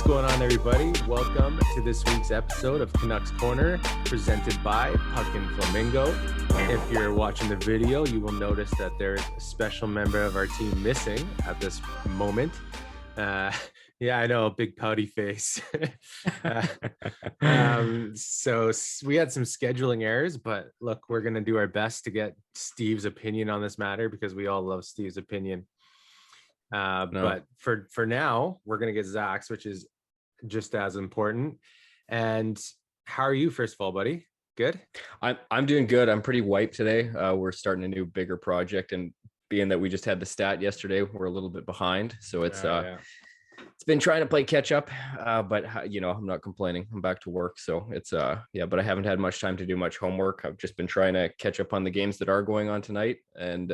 going on, everybody? Welcome to this week's episode of Canucks Corner, presented by Puck and Flamingo. If you're watching the video, you will notice that there is a special member of our team missing at this moment. Yeah, I know, big pouty face. So we had some scheduling errors, but look, we're going to do our best to get Steve's opinion on this matter because we all love Steve's opinion. But for now, we're going to get Zach's, which is just as important. And how are you, first of all, buddy? Good? I'm doing good. I'm pretty wiped today. We're starting a new, bigger project, and being that we just had the stat yesterday, we're a little bit behind. So it's been trying to play catch up, but you know, I'm not complaining. I'm back to work, so it's but I haven't had much time to do much homework. I've just been trying to catch up on the games that are going on tonight, and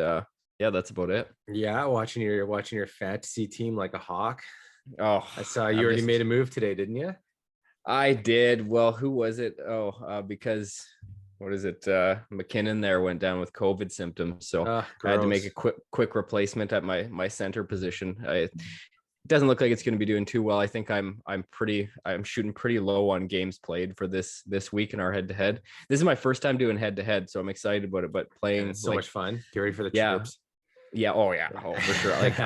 that's about it. Yeah, watching your fantasy team like a hawk. Oh, I saw you already made a move today, didn't you? I did. Well, who was it? Because what is it? McKinnon there went down with COVID symptoms, so I had to make a quick replacement at my center position. It doesn't look like it's going to be doing too well. I think I'm shooting pretty low on games played for this week in our head-to-head. This is my first time doing head-to-head, so I'm excited about it. But playing so much fun. Get ready for the trips. Yeah. Oh, for sure. Like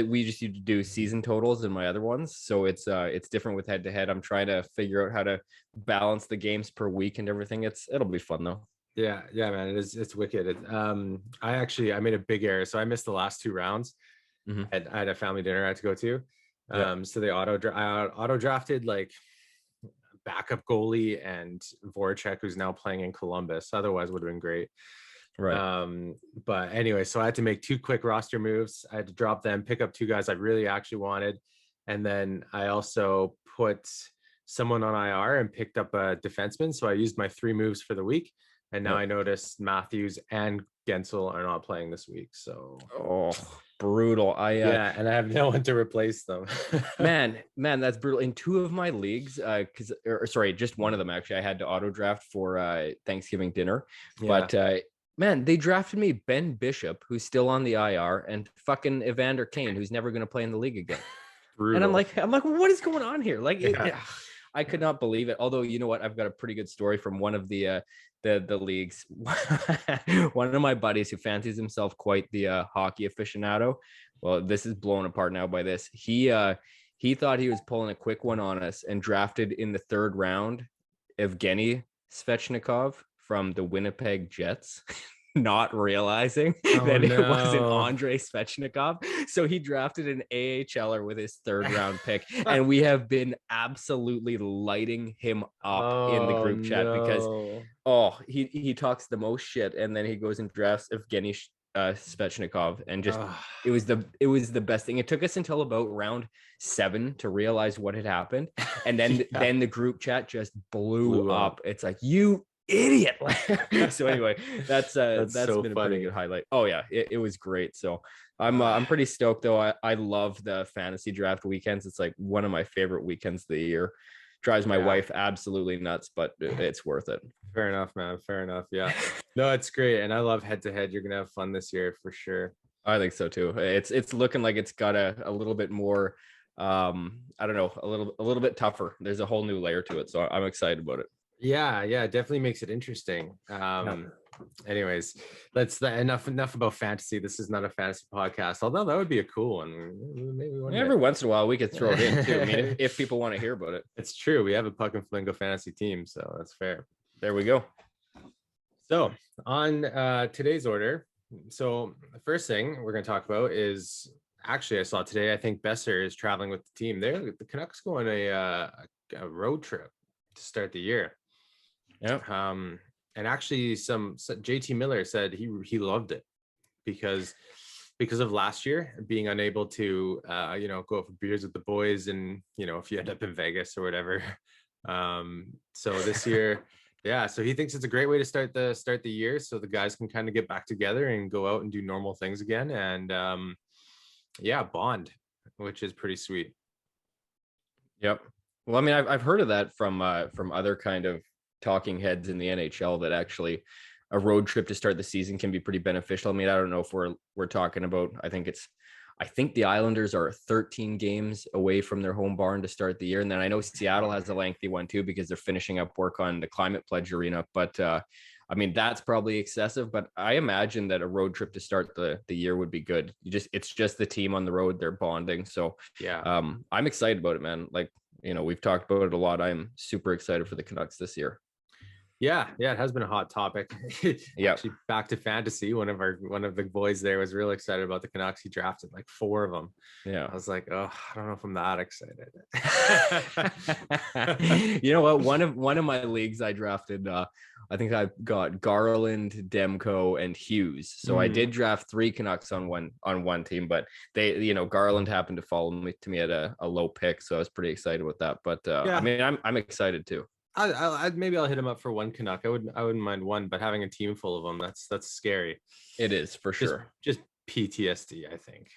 we just used to do season totals in my other ones. So it's different with head to head. I'm trying to figure out how to balance the games per week and everything. It'll be fun though. Yeah, man. It's wicked. I made a big error. So I missed the last two rounds. Mm-hmm. I had a family dinner I had to go to. So they auto drafted like backup goalie and Voracek, who's now playing in Columbus. Otherwise would have been great. Right. But anyway, so I had to make two quick roster moves. I had to drop them, pick up two guys I really actually wanted. And then I also put someone on IR and picked up a defenseman. So I used my three moves for the week. And now I noticed Matthews and Gensel are not playing this week. So brutal. and I have no one to replace them. man, that's brutal. In two of my leagues, just one of them actually, I had to auto draft for Thanksgiving dinner. But man, they drafted me Ben Bishop, who's still on the IR, and fucking Evander Kane, who's never going to play in the league again. Brutal. And I'm like, what is going on here? Like, I could not believe it. Although, you know what? I've got a pretty good story from one of the leagues. One of my buddies who fancies himself quite the hockey aficionado. Well, this is blown apart now by this. He thought he was pulling a quick one on us and drafted in the third round Evgeny Svechnikov from the Winnipeg Jets, not realizing that it wasn't Andrei Svechnikov. So he drafted an AHLer with his third round pick. And we have been absolutely lighting him up in the group chat because he talks the most shit. And then he goes and drafts Evgeny Svechnikov, and just it was the best thing. It took us until about round 7 to realize what had happened. And then the group chat just blew up. It's like, you idiot. So anyway, that's so been a pretty good highlight. It was great. So I'm pretty stoked though. I love the fantasy draft weekends. It's like one of my favorite weekends of the year. Drives my wife absolutely nuts, but it's worth it. Fair enough, man. Fair enough. Yeah. No, it's great. And I love head to head. You're gonna have fun this year for sure. I think so too. It's looking like it's got a little bit more I don't know, a little bit tougher. There's a whole new layer to it. So I'm excited about it. Yeah, it definitely makes it interesting. Anyways, enough about fantasy. This is not a fantasy podcast, although that would be a cool one. Maybe every once in a while we could throw it in too. I mean, if people want to hear about it. It's true. We have a Puck and Flamingo fantasy team, so that's fair. There we go. So on today's order, so the first thing we're going to talk about is, actually I saw today, I think Besser is traveling with the team. The Canucks go on a road trip to start the year. Yeah. And actually some JT Miller said he loved it because of last year being unable to go out for beers with the boys, and if you end up in Vegas or whatever. So this year, so he thinks it's a great way to start the year, so the guys can kind of get back together and go out and do normal things again, and bond, which is pretty sweet. Yep. Well, I mean, I've heard of that from other kind of talking heads in the NHL, that actually a road trip to start the season can be pretty beneficial. I mean, I don't know if we're talking about, I think it's I think the Islanders are 13 games away from their home barn to start the year. And then I know Seattle has a lengthy one too, because they're finishing up work on the Climate Pledge Arena. But I mean, that's probably excessive, but I imagine that a road trip to start the year would be good. It's just the team on the road, they're bonding. So Yeah. I'm excited about it, man. Like, we've talked about it a lot. I'm super excited for the Canucks this year. Yeah, it has been a hot topic. Yeah. Actually, back to fantasy. One of the boys there was really excited about the Canucks. He drafted like 4 of them. Yeah. I was like, oh, I don't know if I'm that excited. You know what? One of my leagues I drafted, I think I got Garland, Demko, and Hughes. So I did draft 3 Canucks on one team, but they, Garland happened to follow me at a low pick, so I was pretty excited with that. But yeah. I mean, I'm excited too. Maybe I'll hit him up for 1 Canuck. I wouldn't mind 1, but having a team full of them, that's scary. It is for sure. Just PTSD, I think.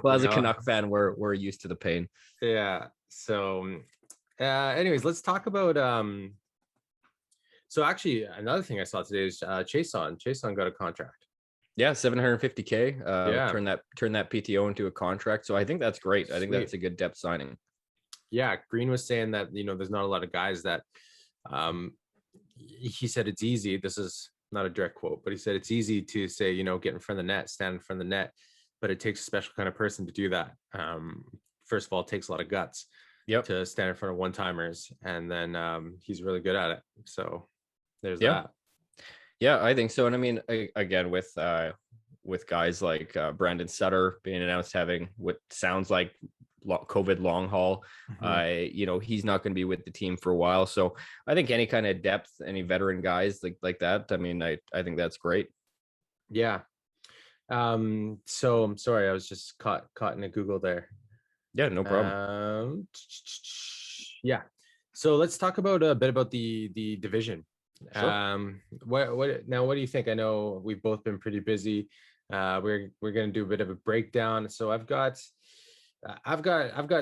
Well, as a Canuck fan, we're used to the pain. Yeah. So, anyways, let's talk about. So actually, another thing I saw today is Chason got a contract. Yeah, $750K. Yeah. Turn that PTO into a contract. So I think that's great. I think that's a good depth signing. Yeah, Green was saying that there's not a lot of guys that. He said it's easy. This is not a direct quote, but he said it's easy to say get in front of the net, stand in front of the net, but it takes a special kind of person to do that. First of all, it takes a lot of guts. Yep. To stand in front of one-timers, and then he's really good at it. So there's that. Yeah, I think so. And I mean, again, with guys like Brandon Sutter being announced having what sounds like COVID long haul, he's not going to be with the team for a while. So I think any kind of depth, any veteran guys like that, I mean, I think that's great. Yeah. So I'm sorry, I was just caught in a Google there. Yeah, no problem. Yeah. So let's talk about a bit about the division. Sure. What do you think? I know we've both been pretty busy. We're going to do a bit of a breakdown. So I got this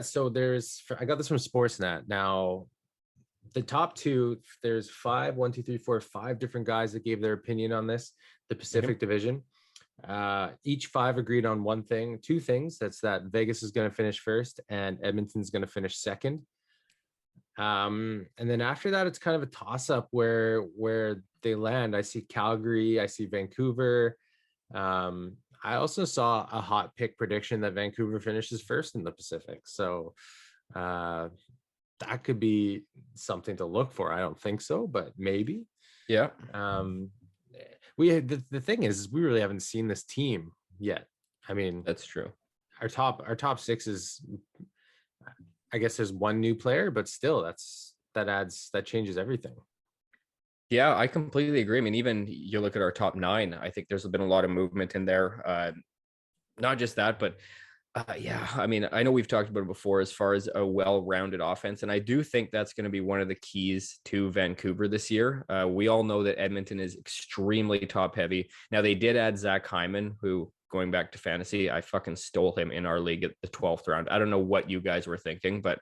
from Sportsnet. Now the top 2, there's 5 different guys that gave their opinion on this, the Pacific Division. Each 5 agreed on 2 things. That's that Vegas is going to finish first and Edmonton's going to finish second. And then after that, it's kind of a toss-up where they land. I see Calgary, I see Vancouver. I also saw a hot pick prediction that Vancouver finishes first in the Pacific. So that could be something to look for. I don't think so, but maybe. Yeah. The thing is, we really haven't seen this team yet. I mean, that's true. Our top 6 is, I guess there's 1 new player, but still that changes everything. Yeah, I completely agree. I mean, even you look at our top 9, I think there's been a lot of movement in there. Not just that, but yeah, I mean, I know we've talked about it before as far as a well-rounded offense, and I do think that's going to be one of the keys to Vancouver this year. We all know that Edmonton is extremely top-heavy. Now, they did add Zach Hyman, who, going back to fantasy, I fucking stole him in our league at the 12th round. I don't know what you guys were thinking, but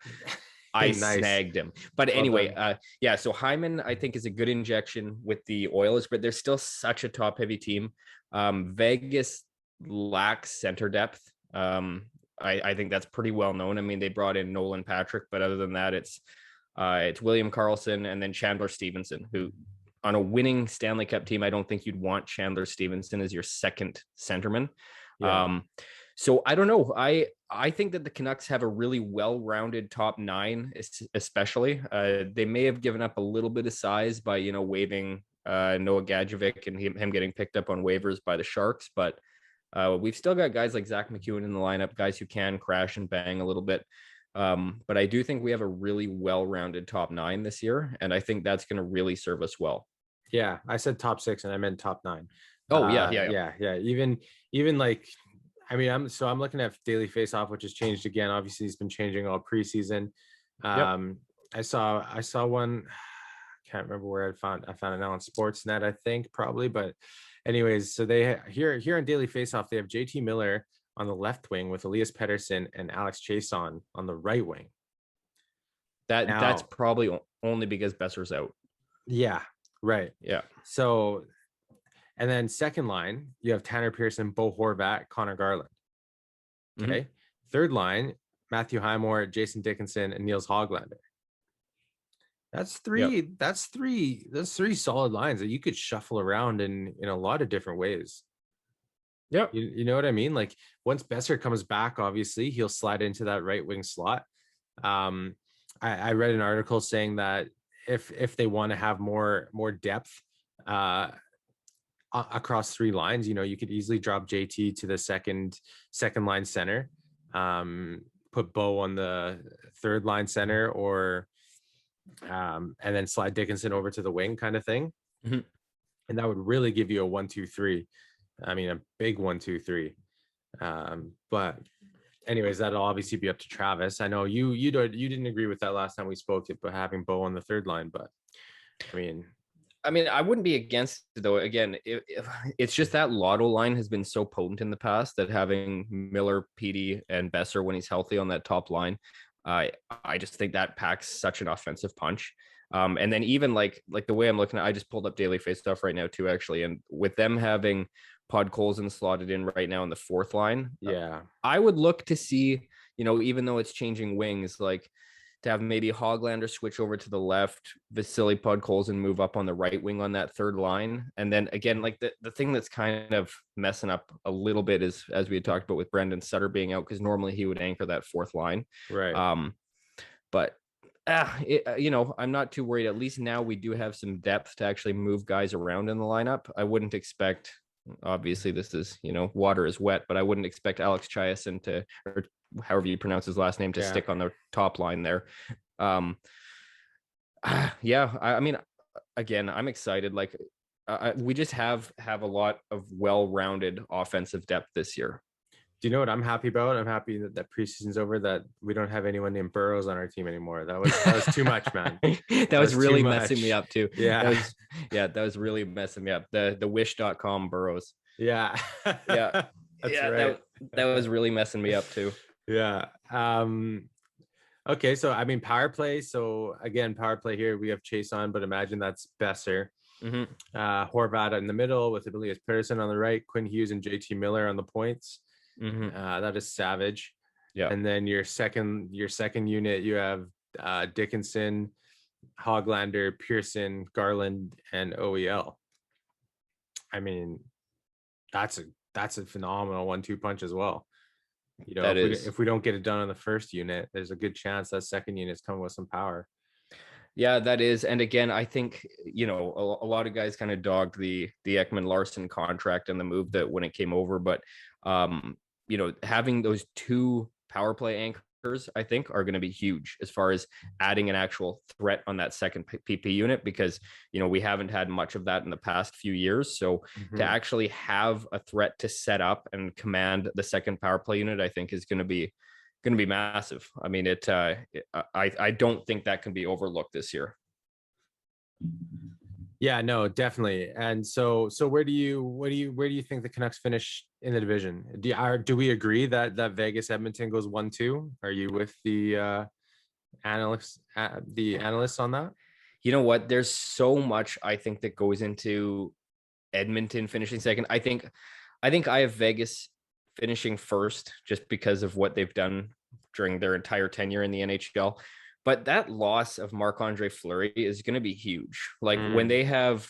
I snagged him. But anyway, so Hyman, I think, is a good injection with the Oilers, but they're still such a top-heavy team. Vegas lacks center depth. I think that's pretty well known. I mean, they brought in Nolan Patrick, but other than that, it's William Karlsson and then Chandler Stevenson, who on a winning Stanley Cup team, I don't think you'd want Chandler Stevenson as your second centerman. Yeah. So I don't know. I think that the Canucks have a really well-rounded top 9, especially. They may have given up a little bit of size by, waiving Noah Gadjevich and him getting picked up on waivers by the Sharks, but we've still got guys like Zach McEwen in the lineup, guys who can crash and bang a little bit. But I do think we have a really well-rounded top 9 this year, and I think that's going to really serve us well. Yeah, I said top 6 and I meant top 9. Oh, yeah. Even like, I mean, I'm looking at Daily Faceoff, which has changed again. Obviously, it's been changing all preseason. I saw one. Can't remember where I found it now on Sportsnet, I think, probably. But anyways, so they here on Daily Faceoff, they have JT Miller on the left wing with Elias Pettersson and Alex Chason on the right wing. That's probably only because Besser's out. Yeah, right. Yeah. So, and then second line, you have Tanner Pearson, Bo Horvat, Connor Garland. Okay. Third line, Matthew Highmore, Jason Dickinson, and Niels Hoglander. That's three. Yep. That's three. That's three solid lines that you could shuffle around in a lot of different ways. Yep. You know what I mean? Like once Besser comes back, obviously he'll slide into that right wing slot. I read an article saying that if they want to have more depth across three lines, you could easily drop JT to the second line center, put Bo on the third line center, or and then slide Dickinson over to the wing kind of thing. And that would really give you a 1-2-3. I mean, a big 1-2-3. But anyways, that'll obviously be up to Travis. I know you didn't agree with that last time we spoke, but having Bo on the third line. But I mean, I wouldn't be against it, though. Again, it's just that Lotto line has been so potent in the past that having Miller, Petey, and Besser when he's healthy on that top line, I just think that packs such an offensive punch. And then even like the way I'm looking at, I just pulled up Daily Face stuff right now too, actually, and with them having Podkolzin slotted in right now in the fourth line, I would look to see, even though it's changing wings, like to have maybe Hoglander switch over to the left, Vasily Podkolzin move up on the right wing on that third line. And then again, like the thing that's kind of messing up a little bit is, as we had talked about with Brendan Sutter being out, because normally he would anchor that fourth line. Right. But I'm not too worried. At least now we do have some depth to actually move guys around in the lineup. I wouldn't expect, obviously this is, water is wet, but I wouldn't expect Alex Chiasson to, or however you pronounce his last name, to stick on the top line there. I mean, again, I'm excited. Like we just have a lot of well-rounded offensive depth this year. Do you know what I'm happy about? I'm happy that preseason's over, that we don't have anyone named Burrows on our team anymore. That was too much, man. that was really messing me up too. Yeah. That was really messing me up. The wish.com Burrows. Yeah. Yeah. That's right. That was really messing me up too. Yeah. Okay. So, I mean, power play. So again, power play here, we have Chase on, but imagine that's Besser. Horvat in the middle with Elias Pettersson on the right, Quinn Hughes and JT Miller on the points. That is savage. Yeah. And then your second unit, you have Dickinson, Hoglander, Pearson, Garland, and OEL. I mean, that's a phenomenal 1-2 punch as well. If we don't get it done on the first unit, there's a good chance that second unit's coming with some power. Yeah, that is. And again, I think, a lot of guys kind of dogged the Ekman Larson contract and the move that when it came over, but having those two power play anchors, I think, are going to be huge as far as adding an actual threat on that second PP unit, because, we haven't had much of that in the past few years. So to actually have a threat to set up and command the second power play unit, I think is going to be massive. I mean, I don't think that can be overlooked this year. Yeah, no, definitely. And so where do you think the Canucks finish in the division? Do we agree that Vegas Edmonton goes 1-2? Are you with the analysts on that? You know what? There's so much I think that goes into Edmonton finishing second. I think I have Vegas finishing first just because of what they've done during their entire tenure in the NHL. But that loss of Marc-Andre Fleury is going to be huge. Like when they have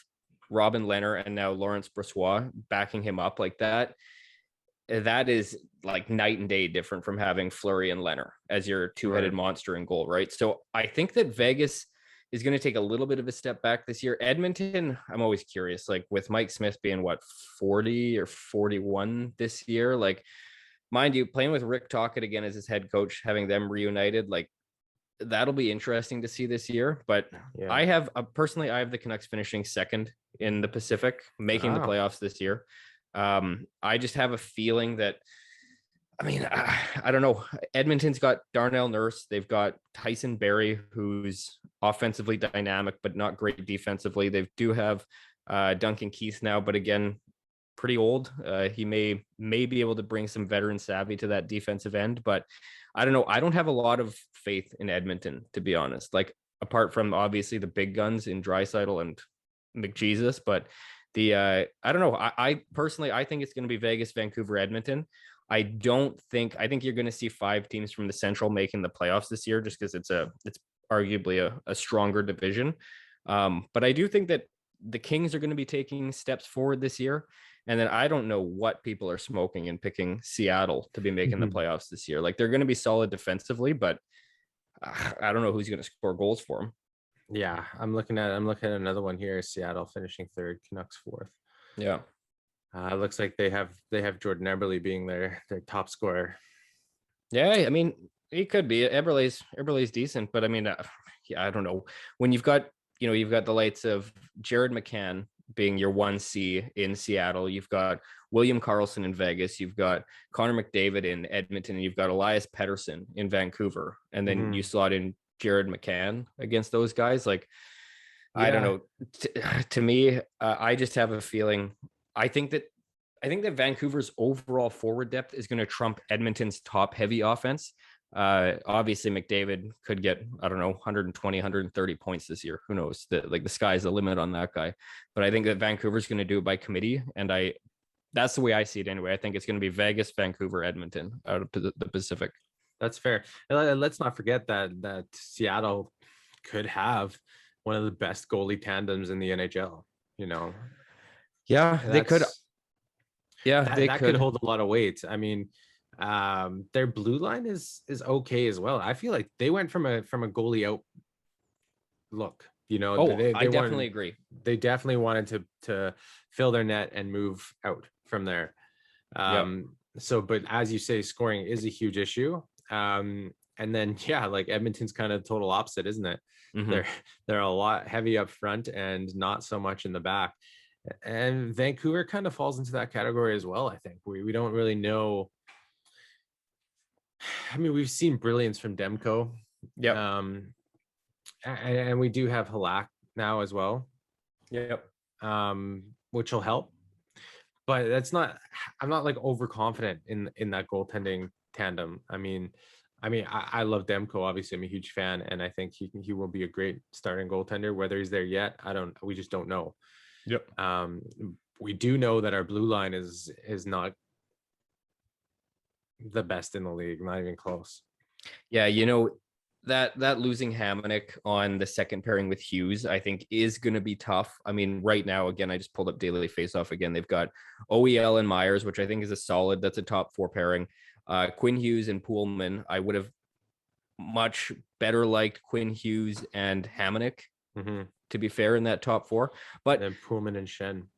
Robin Lehner and now Lawrence Brossoit backing him up like that, that is like night and day different from having Fleury and Lehner as your two-headed monster in goal, right? So I think that Vegas is going to take a little bit of a step back this year. Edmonton, I'm always curious, like with Mike Smith being 40 or 41 this year, like mind you, playing with Rick Tocchet again as his head coach, having them reunited, like that'll be interesting to see this year. But I have personally, I have the Canucks finishing second in the Pacific, making the playoffs this year. I just have a feeling that, I mean, I don't know. Edmonton's got Darnell Nurse. They've got Tyson Barrie, who's offensively dynamic, but not great defensively. They do have Duncan Keith now, but again, pretty old. He may be able to bring some veteran savvy to that defensive end, but I don't know. I don't have a lot of faith in Edmonton, to be honest. Like apart from obviously the big guns in Draisaitl and McJesus, but I don't know. I personally, I think it's going to be Vegas, Vancouver, Edmonton. I think you're going to see 5 teams from the Central making the playoffs this year, just because it's arguably a stronger division. But I do think that the Kings are going to be taking steps forward this year. And then I don't know what people are smoking and picking Seattle to be making the playoffs this year. Like, they're going to be solid defensively, but I don't know who's going to score goals for them. Yeah, I'm looking at another one here. Seattle finishing third, Canucks fourth. Yeah. It looks like they have Jordan Eberle being their top scorer. Yeah, I mean, he could be. Eberle's decent, but I mean, yeah, I don't know. When you've got the lights of Jared McCann being your 1C in Seattle, you've got William Karlsson in Vegas, you've got Connor McDavid in Edmonton, and you've got Elias Pettersson in Vancouver, and then you slot in Jared McCann against those guys. Like, I don't Yeah, know. To me, I just have a feeling. I think that Vancouver's overall forward depth is going to trump Edmonton's top heavy offense. Obviously, McDavid could get, I don't know, 120, 130 points this year. Who knows? The sky's the limit on that guy. But I think that Vancouver's going to do it by committee, and that's the way I see it anyway. I think it's going to be Vegas, Vancouver, Edmonton out of the Pacific. that's fair. And let's not forget that Seattle could have one of the best goalie tandems in the NHL. You know, Yeah, they could. that's Yeah, they that could could. hold a lot of weight. I mean, their blue line is okay as well. I feel like they went from a goalie out look. You know, Oh, I they definitely weren't. agree. They definitely wanted to fill their net and move out from there. Yep. So, but as you say, scoring is a huge issue. And then yeah, like Edmonton's kind of total opposite, isn't it? Mm-hmm. They're a lot heavy up front and not so much in the back. And Vancouver kind of falls into that category as well. I think we don't really know. I mean, we've seen brilliance from Demko, Yep. and we do have Halak now as well, Yep. which will help. But that's not. I'm not like overconfident in that goaltending tandem. I love Demko. Obviously, I'm a huge fan, and I think he will be a great starting goaltender. Whether he's there yet, we just don't know. Yep. We do know that our blue line is not the best in the league, not even close. Yeah, that losing Hamonic on the second pairing with Hughes, I think, is going to be tough. I mean, right now, again, I just pulled up Daily Faceoff again. They've got OEL and Myers, which I think is a solid. That's a top 4 pairing. Quinn Hughes and Poolman. I would have much better liked Quinn Hughes and Hamonic, to be fair, in that top 4. But and then Pullman and Shen.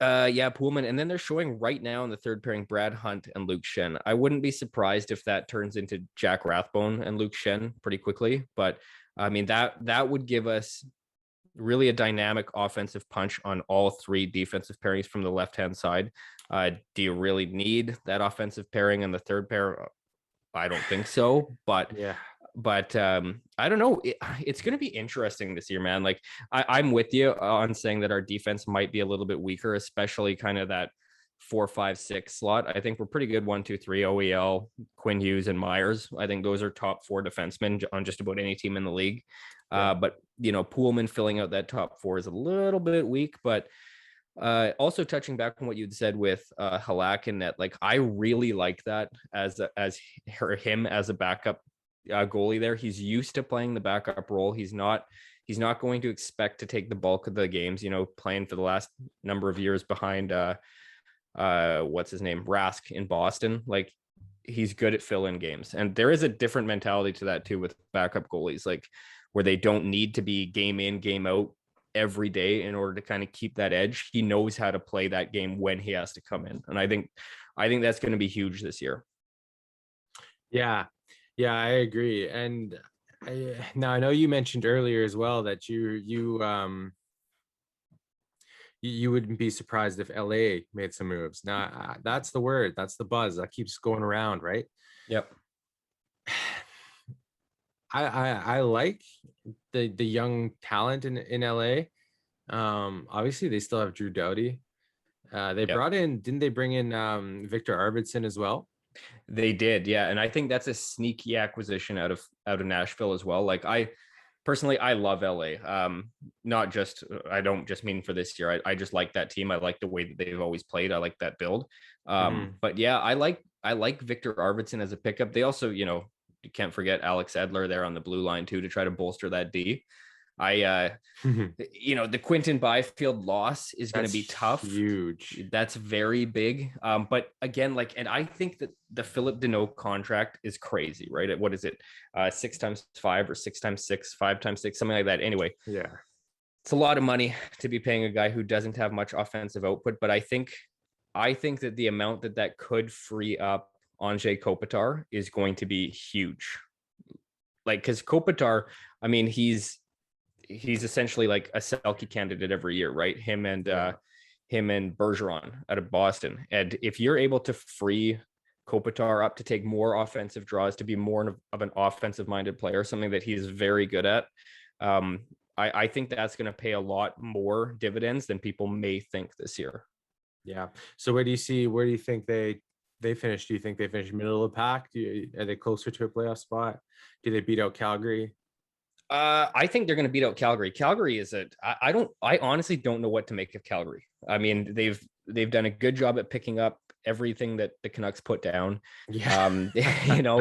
Yeah, Poolman. And then they're showing right now in the third pairing Brad Hunt and Luke Shen. I wouldn't be surprised if that turns into Jack Rathbone and Luke Shen pretty quickly. But I mean, that would give us really a dynamic offensive punch on all 3 defensive pairings from the left-hand side. Do you really need that offensive pairing in the third pair? I don't think so. But Yeah. I don't know. It's going to be interesting this year, man. Like, I'm with you on saying that our defense might be a little bit weaker, especially kind of that 4, 5, 6 slot. I think we're pretty good 1, 2, 3, OEL, Quinn Hughes, and Myers. I think those are top 4 defensemen on just about any team in the league. Yeah. But Poolman filling out that top 4 is a little bit weak. But also touching back on what you'd said with Halak and net, like, I really like that as him as a backup goalie there. He's used to playing the backup role. He's not going to expect to take the bulk of the games, playing for the last number of years behind what's his name, Rask in Boston. Like, he's good at fill-in games, and there is a different mentality to that too with backup goalies, like, where they don't need to be game in, game out every day in order to kind of keep that edge. He knows how to play that game when he has to come in, and I think that's going to be huge this year. Yeah, I agree. And now I know you mentioned earlier as well that you wouldn't be surprised if LA made some moves. Now that's the word, that's the buzz that keeps going around, right? Yep. I like the young talent in LA. Obviously they still have Drew Doughty. Didn't they bring in Victor Arvidsson as well? They did, yeah, and I think that's a sneaky acquisition out of Nashville as well. Like, personally, I love LA. Not just I don't just mean for this year. I just like that team. I like the way that they've always played. I like that build. Mhm. But yeah, I like Victor Arvidsson as a pickup. They also, you can't forget Alex Edler there on the blue line too to try to bolster that D. I the Quinton Byfield loss is going to That's be tough. huge. That's very big. But again, and I think that the Philip Deneau contract is crazy, right? What is it? 6 times 5 or 6 times 6, 5 times 6, something like that. Anyway, Yeah. it's a lot of money to be paying a guy who doesn't have much offensive output. But I think that the amount that could free up Anze Kopitar is going to be huge. Like, because Kopitar, I mean, he's essentially like a Selke candidate every year, right? Him and Bergeron out of Boston. And if you're able to free Kopitar up to take more offensive draws, to be more of an offensive minded player, something that he's very good at, um, I think that's going to pay a lot more dividends than people may think this year. Yeah. So where do you think they finish? Do you think they finish middle of the pack? Are they closer to a playoff spot? Do they beat out Calgary? I think they're going to beat out Calgary. Calgary is I honestly don't know what to make of Calgary. I mean, they've done a good job at picking up everything that the Canucks put down. Yeah.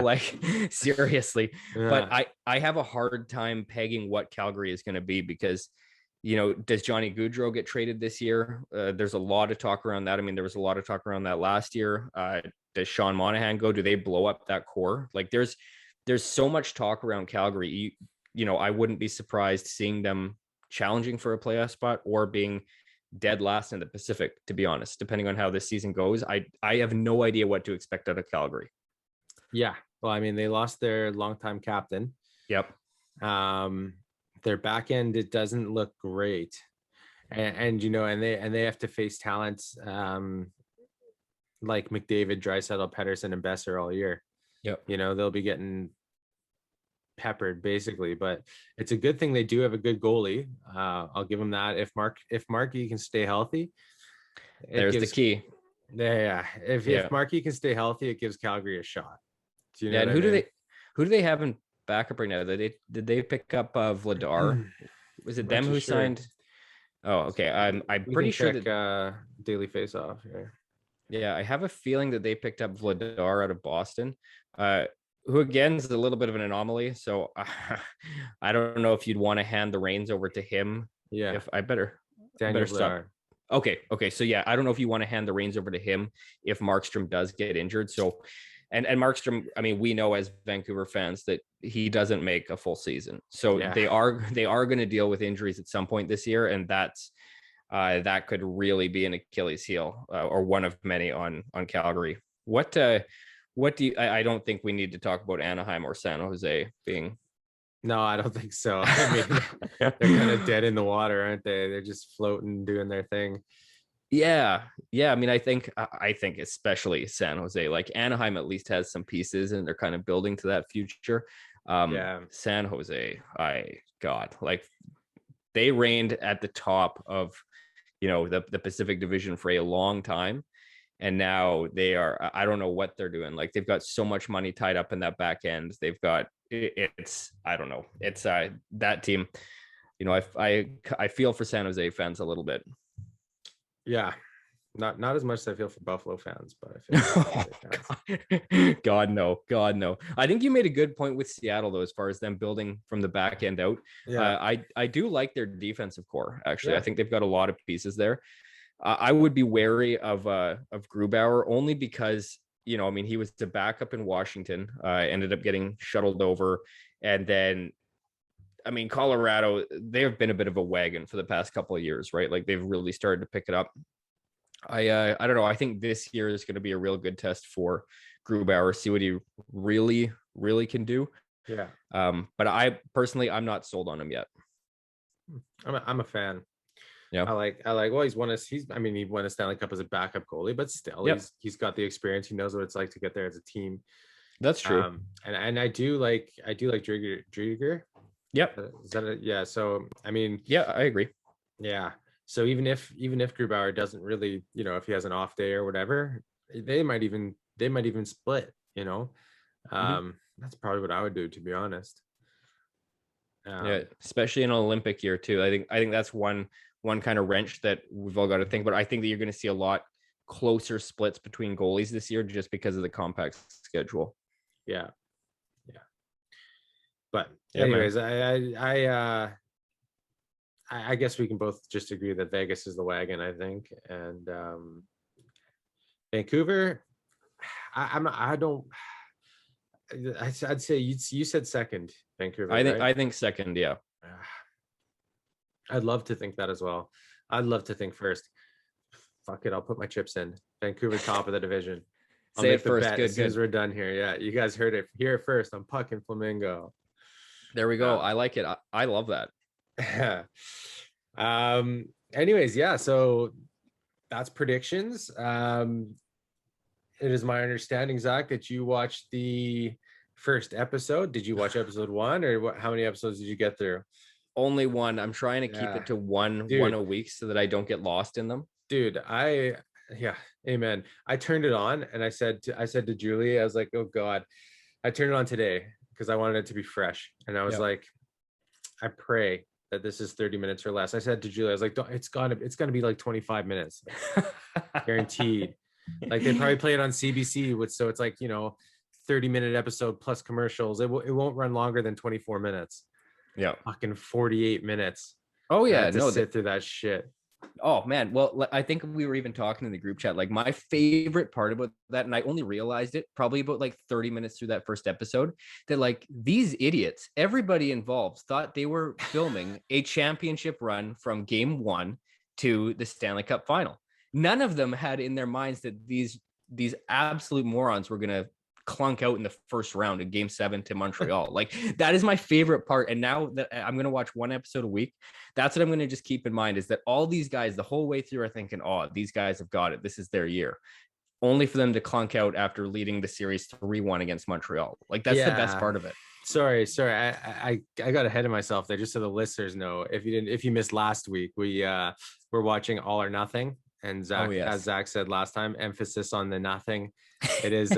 Like seriously. But Yeah. I have a hard time pegging what Calgary is going to be because, does Johnny Gaudreau get traded this year? There's a lot of talk around that. I mean, there was a lot of talk around that last year. Does Sean Monahan go? Do they blow up that core? Like there's so much talk around Calgary. I wouldn't be surprised seeing them challenging for a playoff spot or being dead last in the Pacific, to be honest, depending on how this season goes. I have no idea what to expect out of Calgary. Yeah. Well, I mean, they lost their longtime captain. Yep. Um, their back end, it doesn't look great. And they have to face talents like McDavid, Draisaitl, Pedersen, and Besser all year. Yep. They'll be getting peppered basically, but it's a good thing they do have a good goalie. I'll give them that. If Markey can stay healthy, There's the key. Yeah. If Yeah. Markey can stay healthy, it gives Calgary a shot. Do you know Yeah. what And I mean? who do they have in backup right now? Did they pick up Vladar? Was it Not them too who sure. signed? Oh, okay. I'm We can pretty sure check that. daily face off here. Yeah, I have a feeling that they picked up Vladar out of Boston, who again is a little bit of an anomaly. So I don't know if you'd want to hand the reins over to him. Yeah. If I better Daniel stop. Vladar. Okay. So yeah, I don't know if you want to hand the reins over to him if Markstrom does get injured. So, and Markstrom, I mean, we know as Vancouver fans that he doesn't make a full season. So Yeah. they are going to deal with injuries at some point this year, and that could really be an Achilles heel or one of many on Calgary. What do you? I don't think we need to talk about Anaheim or San Jose being. No, I don't think so. I mean, they're kind of dead in the water, aren't they? They're just floating, doing their thing. Yeah. I mean, I think especially San Jose, like Anaheim, at least has some pieces, and they're kind of building to that future. Yeah. San Jose, God, like they reigned at the top of the Pacific Division for a long time, and now they are. I don't know what they're doing. Like they've got so much money tied up in that back end. They've got it's I don't know. It's that team. I feel for San Jose fans a little bit. Yeah. Not as much as I feel for Buffalo fans, but I feel for fans. God no. I think you made a good point with Seattle though, as far as them building from the back end out. Yeah. I do like their defensive core. Actually, Yeah. I think they've got a lot of pieces there. I would be wary of Grubauer only because I mean he was the backup in Washington. Ended up getting shuttled over, and then I mean Colorado. They have been a bit of a wagon for the past couple of years, right? Like they've really started to pick it up. I don't know. I think this year is going to be a real good test for Grubauer. See what he really can do. Yeah. But I'm not sold on him yet. I'm a fan. Yeah. I like. Well, he won a Stanley Cup as a backup goalie, but still, he's got the experience. He knows what it's like to get there as a team. That's true. And I do like Drieger. Yep. Is that yeah? So I mean, yeah, I agree. Yeah. So even if Grubauer doesn't really, if he has an off day or whatever, they might even split. That's probably what I would do, to be honest. Yeah, especially in an Olympic year too. I think that's one kind of wrench that we've all got to think about. I think that you're going to see a lot closer splits between goalies this year just because of the compact schedule. Yeah. But Yeah, anyways, man. I guess we can both just agree that Vegas is the wagon, I think. And Vancouver, I don't, I'd say you said second, Vancouver, right? I think second, yeah. I'd love to think that as well. I'd love to think first. Fuck it, I'll put my chips in. Vancouver, top of the division. I'll Say make it the first. bet Good, as soon as good. we're done here. Yeah, you guys heard it here first. I'm pucking Flamingo. There we go. I like it. I love that. Anyways, yeah, so that's predictions. It is my understanding, Zach, that you watched the first episode. Did you watch episode 1, or how many episodes did you get through? Only one. I'm trying to keep it to one a week so that I don't get lost in them. Dude, yeah, amen. I turned it on and I said to Julie, I was like, oh God, I turned it on today because I wanted it to be fresh. And I was like, I pray that this is 30 minutes or less. I said to Julie, I was like, it's gonna be like 25 minutes. Guaranteed. Like they probably play it on CBC so it's like, 30-minute episode plus commercials. It won't run longer than 24 minutes. Yeah. Fucking 48 minutes. Oh yeah, sit through that shit. Oh man, well, I think we were even talking in the group chat. Like my favorite part about that, and I only realized it probably about like 30 minutes through that first episode, that like these idiots, everybody involved thought they were filming a championship run from game 1 to the Stanley Cup final. None of them had in their minds that these absolute morons were gonna clunk out in the first round in game 7 to Montreal. Like that is my favorite part. And now that I'm going to watch one episode a week, that's what I'm going to just keep in mind, is that all these guys the whole way through are thinking, oh, these guys have got it. This is their year. Only for them to clunk out after leading the series 3-1 against Montreal. Like that's the best part of it. Sorry. I got ahead of myself there, just so the listeners know. If you missed last week, we're watching All or Nothing. And Zach, as Zach said last time, emphasis on the nothing. It is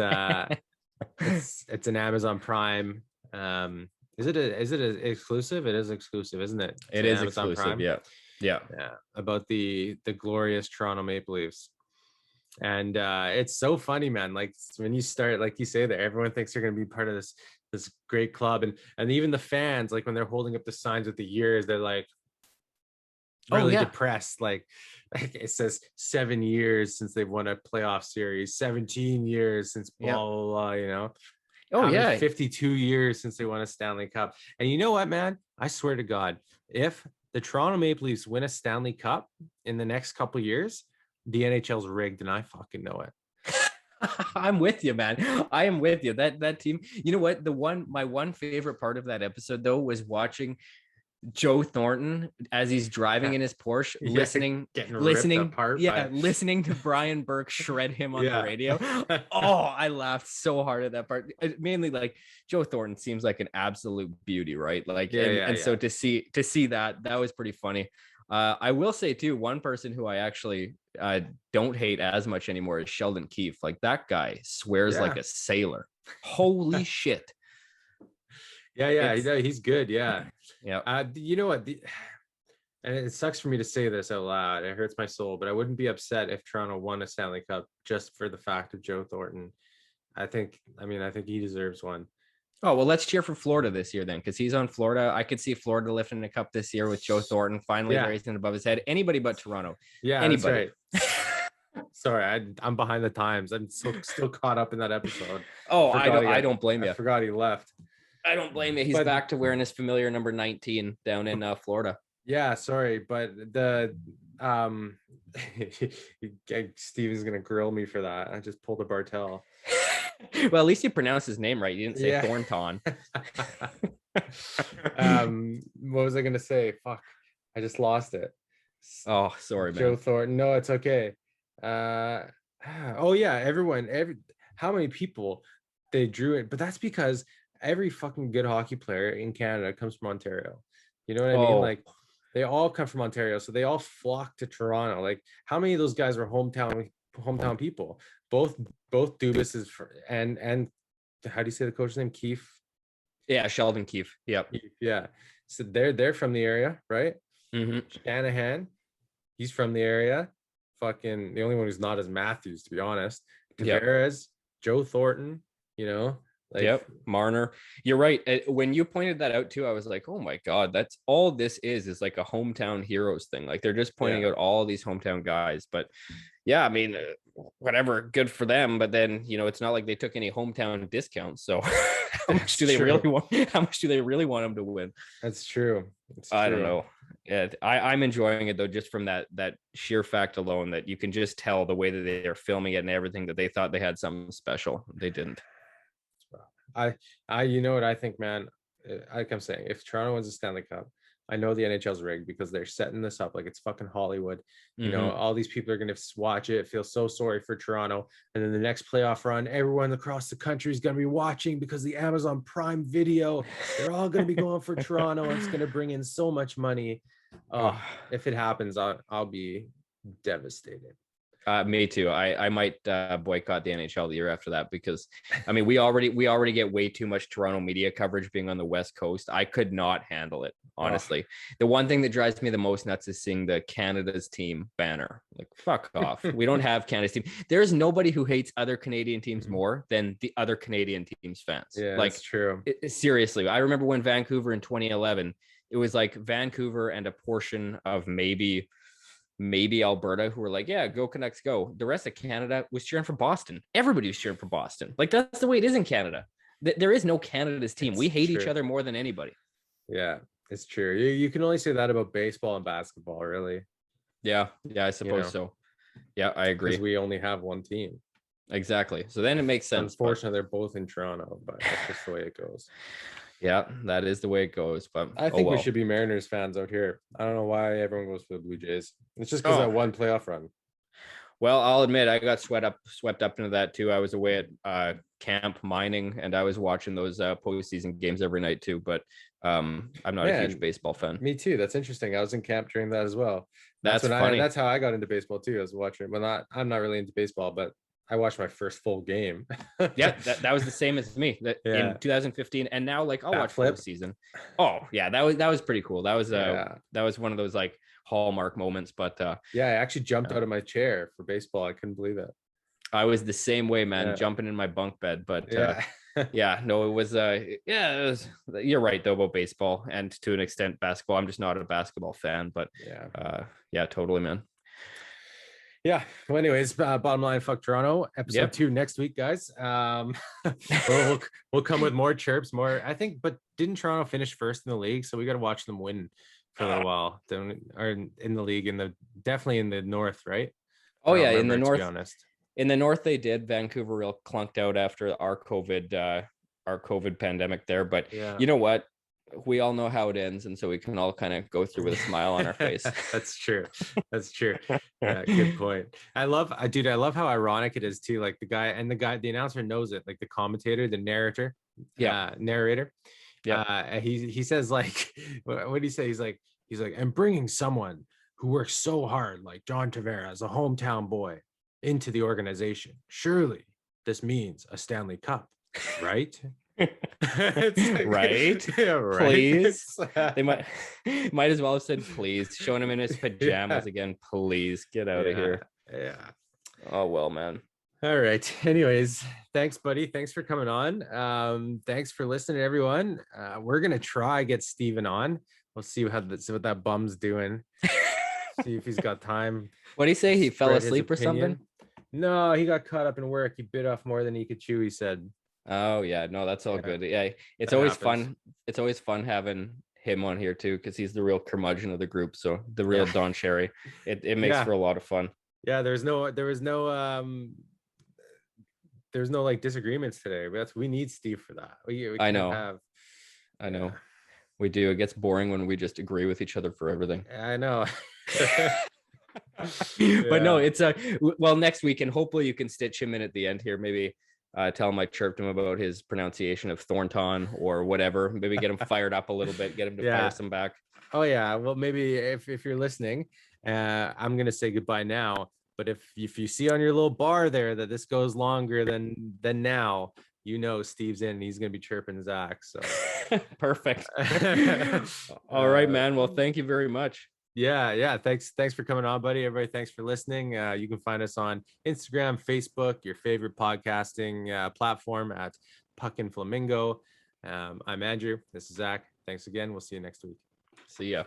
it's an Amazon Prime. Is it an exclusive? It is exclusive, isn't it? It is Amazon exclusive. Prime. Yeah. About the glorious Toronto Maple Leafs. And it's so funny, man. Like when you start, like you say there, everyone thinks they're going to be part of this great club, and even the fans, like when they're holding up the signs with the years, they're like really depressed. Like it says 7 years since they've won a playoff series, 17 years since blah blah blah, 52 years since they won a Stanley Cup. And you know what, man, I swear to God, if the Toronto Maple Leafs win a Stanley Cup in the next couple of years, the NHL's rigged, and I fucking know it. I'm with you, man. I am with you. That team, you know what, my one favorite part of that episode though was watching Joe Thornton as he's driving in his Porsche, listening to Brian Burke shred him on the radio. Oh, I laughed so hard at that part. Mainly like Joe Thornton seems like an absolute beauty, right? Like, so to see that was pretty funny. I will say too, one person who I actually don't hate as much anymore is Sheldon Keefe. Like that guy swears like a sailor. Holy shit. Yeah, he's good. Yeah. You know what? And it sucks for me to say this out loud. It hurts my soul, but I wouldn't be upset if Toronto won a Stanley Cup just for the fact of Joe Thornton. I think he deserves one. Oh, well, let's cheer for Florida this year then, because he's on Florida. I could see Florida lifting a cup this year with Joe Thornton finally raising above his head. Anybody but Toronto. Yeah, anybody. That's right. Sorry, I'm behind the times. I'm still caught up in that episode. Oh, I don't blame you. I forgot he left. I don't blame you. He's back to wearing his familiar number 19 down in Florida. Yeah, sorry, but the Steven's gonna grill me for that. I just pulled a Bartel. Well, at least you pronounced his name right. You didn't say Thornton. What was I gonna say? Fuck, I just lost it. Oh, sorry, man. Joe Thornton. No, it's okay. How many people they drew it? But that's because every fucking good hockey player in Canada comes from Ontario. You know what I mean? Like they all come from Ontario, so they all flock to Toronto. Like how many of those guys were hometown people? Both Dubas is and how do you say the coach's name? Keefe. Yeah, Sheldon Keefe. Yep. Yeah. So they're from the area, right? Mm-hmm. Shanahan, he's from the area. Fucking the only one who's not is Matthews, to be honest. Yep. Tavares, Joe Thornton, you know, like Yep, Marner. You're right. When you pointed that out too, I was like, "Oh my God, that's all this is like a hometown heroes thing." Like they're just pointing yeah, out all these hometown guys. But yeah, I mean, whatever, good for them. But then it's not like they took any hometown discounts. So how much that's do they true. really want? How much do they really want them to win? That's true. It's I don't true. know. Yeah, I'm enjoying it though, just from that sheer fact alone that you can just tell the way that they are filming it and everything that they thought they had something special. They didn't. You know what I think, man? Like I'm saying, if Toronto wins the Stanley Cup, I know the NHL's rigged because they're setting this up like it's fucking Hollywood. Mm-hmm. All these people are going to watch it, feel so sorry for Toronto. And then the next playoff run, everyone across the country is going to be watching because the Amazon Prime Video, they're all going to be going for Toronto. And it's going to bring in so much money. Oh, if it happens, I'll be devastated. Me too. I might boycott the NHL the year after that because I mean we already get way too much Toronto media coverage being on the West Coast. I could not handle it, honestly. The one thing that drives me the most nuts is seeing the Canada's team banner. Like, fuck off. We don't have Canada's team. There's nobody who hates other Canadian teams more than the other Canadian teams fans. Yeah, like, that's true. Seriously, I remember when Vancouver in 2011, it was like Vancouver and a portion of maybe Alberta who were like, yeah, go Canucks, go. The rest of Canada was cheering for Boston. Everybody was cheering for Boston. Like, that's the way it is in Canada. There is no Canada's team. We hate each other more than anybody. Yeah, it's true. You can only say that about baseball and basketball, really. Yeah, I suppose so. Yeah, I agree. Because we only have one team. Exactly. So then it makes sense. Unfortunately, they're both in Toronto, but that's just the way it goes. Yeah, that is the way it goes. But I think we should be Mariners fans out here. I don't know why everyone goes for the Blue Jays. It's just because that one playoff run. Well, I'll admit I got swept up into that too. I was away at camp mining, and I was watching those postseason games every night too. But I'm not a huge baseball fan. Me too. That's interesting. I was in camp during that as well. That's funny. That's how I got into baseball too. I was watching. Well, I'm not really into baseball, but I watched my first full game. Yeah, that was the same as me in 2015, and now like I'll watch postseason. Oh yeah, that was pretty cool. That was one of those like hallmark moments. But I actually jumped out of my chair for baseball. I couldn't believe it. I was the same way, man, jumping in my bunk bed. But no, it was you're right though about baseball and to an extent basketball. I'm just not a basketball fan, but totally, man. Yeah. Well, anyways, bottom line, fuck Toronto. Episode 2 next week, guys. We'll come with more chirps, more. I think, but didn't Toronto finish first in the league? So we got to watch them win for a little while. Or in the league, definitely in the North, right? Oh yeah, in the North. To be honest, in the North they did. Vancouver real clunked out after our COVID pandemic there, but you know what? We all know how it ends, and so we can all kind of go through with a smile on our face. That's true. Yeah, good point. I love how ironic it is too. Like the announcer knows it. Like the commentator, the narrator. Yeah. He says like, what did he say? He's like, I'm bringing someone who works so hard, like John Tavares, a hometown boy, into the organization. Surely this means a Stanley Cup, right? Right? Yeah, right. Please. They might as well have said please, showing him in his pajamas again. Please get out of here. Yeah. Oh well, man. All right. Anyways, thanks, buddy. Thanks for coming on. Thanks for listening, everyone. We're gonna try get Steven on. We'll see what that bum's doing. See if he's got time. What did he say? He fell asleep or something? No, he got caught up in work. He bit off more than he could chew, he said. Oh yeah, no, that's all good. Yeah, it's always fun. It's always fun having him on here too, because he's the real curmudgeon of the group. So the real Don Cherry. It makes for a lot of fun. Yeah, there was no like disagreements today. But we need Steve for that. I know. We do. It gets boring when we just agree with each other for everything. I know. But no, it's next week, and hopefully you can stitch him in at the end here. Maybe tell him I chirped him about his pronunciation of Thornton or whatever. Maybe get him fired up a little bit, get him to fire some back. Oh yeah, well maybe if you're listening, I'm gonna say goodbye now. But if you see on your little bar there that this goes longer than now, Steve's in and he's going to be chirping Zach. So perfect. All right, man. Well, thank you very much. Yeah. Thanks for coming on, buddy. Everybody, thanks for listening. You can find us on Instagram, Facebook, your favorite podcasting platform at Puck and Flamingo. I'm Andrew. This is Zach. Thanks again. We'll see you next week. See ya.